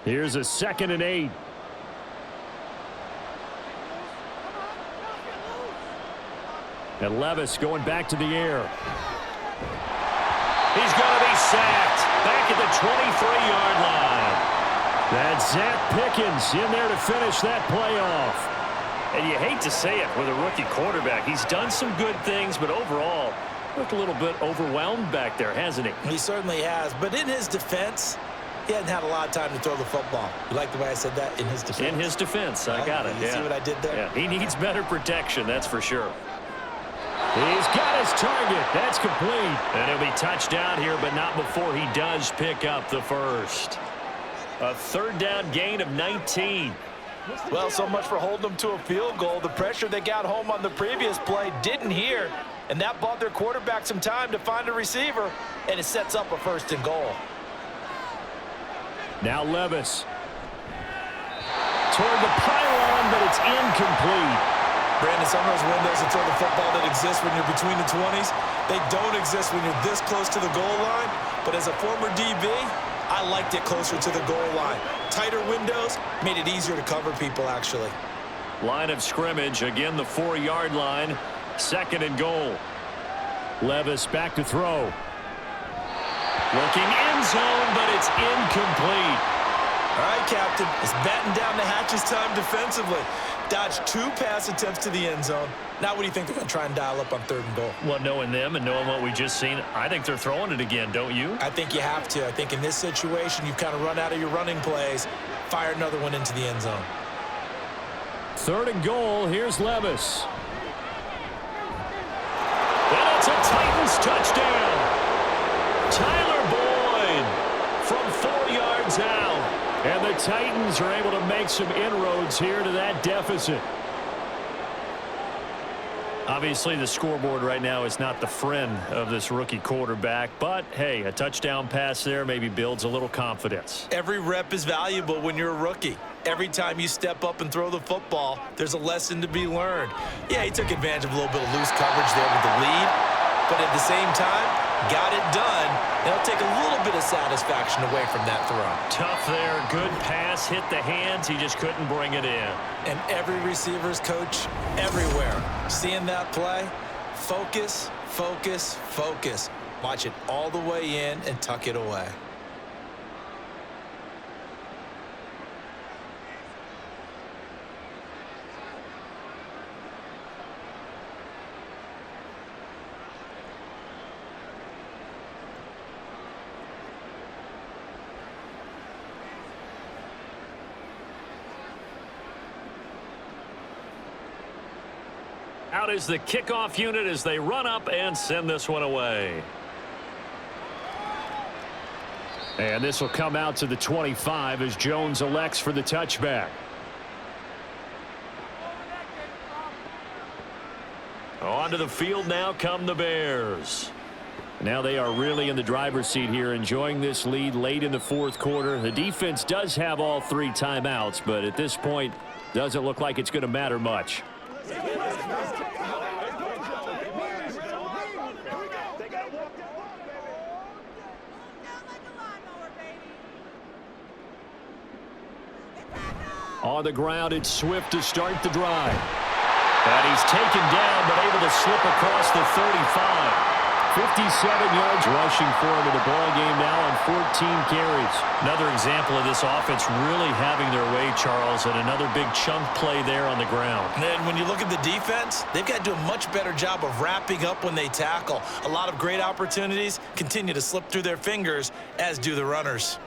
Here's a 2nd and 8. And Levis going back to the air. He's going to be sacked back at the 23-yard line. That's Zach Pickens in there to finish that play off. And you hate to say it with a rookie quarterback. He's done some good things, but overall, looked a little bit overwhelmed back there, hasn't he? He certainly has, but in his defense, he hasn't had a lot of time to throw the football. You like the way I said that? In his defense? In his defense. I got it. You see what I did there? Yeah. He needs better protection, that's for sure. He's got his target. That's complete. And he'll be touchdown here, but not before he does pick up the first. A 3rd down gain of 19. Well, so much for holding them to a field goal. The pressure they got home on the previous play didn't hear, and that bought their quarterback some time to find a receiver, and it sets up a 1st and goal. Now Levis. Toward the pylon, but it's incomplete. Brandon, some of those windows to throw the football that exist when you're between the 20s, they don't exist when you're this close to the goal line. But as a former DB, I liked it closer to the goal line. Tighter windows made it easier to cover people, actually. Line of scrimmage, again the 4-yard line. 2nd and goal. Levis back to throw. Looking end zone, but it's incomplete. All right, Captain. It's batten down the hatches time defensively. Dodged 2 pass attempts to the end zone. Now what do you think they're going to try and dial up on 3rd and goal? Well, knowing them and knowing what we just seen, I think they're throwing it again, don't you? I think you have to. I think in this situation, you've kind of run out of your running plays. Fire another one into the end zone. 3rd and goal. Here's Levis. And it's a Titans touchdown. Tyler Boyd from 4 yards out. And the Titans are able to make some inroads here to that deficit. Obviously, the scoreboard right now is not the friend of this rookie quarterback. But, hey, a touchdown pass there maybe builds a little confidence. Every rep is valuable when you're a rookie. Every time you step up and throw the football, there's a lesson to be learned. Yeah, he took advantage of a little bit of loose coverage there with the lead. But at the same time, got it done. They'll take a little bit of satisfaction away from that throw. Tough there. Good pass. Hit the hands. He just couldn't bring it in. And every receiver's coach everywhere. Seeing that play, focus, focus, focus. Watch it all the way in and tuck it away. Out is the kickoff unit as they run up and send this one away. And this will come out to the 25 as Jones elects for the touchback. Onto the field now come the Bears. Now they are really in the driver's seat here, enjoying this lead late in the 4th quarter. The defense does have all 3 timeouts, but at this point, doesn't look like it's going to matter much. On the ground, it's Swift to start the drive. And he's taken down, but able to slip across the 35. 57 yards rushing for him in the ball game now on 14 carries. Another example of this offense really having their way, Charles, and another big chunk play there on the ground. And when you look at the defense, they've got to do a much better job of wrapping up when they tackle. A lot of great opportunities continue to slip through their fingers, as do the runners.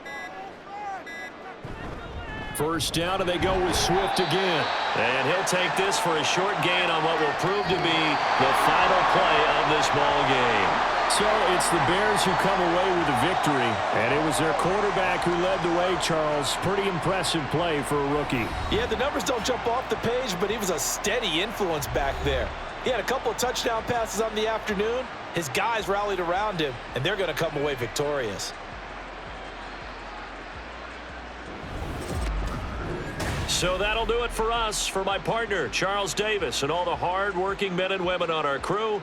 First down, and they go with Swift again. And he'll take this for a short gain on what will prove to be the final play of this ball game. So it's the Bears who come away with a victory, and it was their quarterback who led the way, Charles. Pretty impressive play for a rookie. Yeah, the numbers don't jump off the page, but he was a steady influence back there. He had a couple of touchdown passes on the afternoon. His guys rallied around him, and they're going to come away victorious. So that'll do it for us. For my partner, Charles Davis, and all the hard-working men and women on our crew,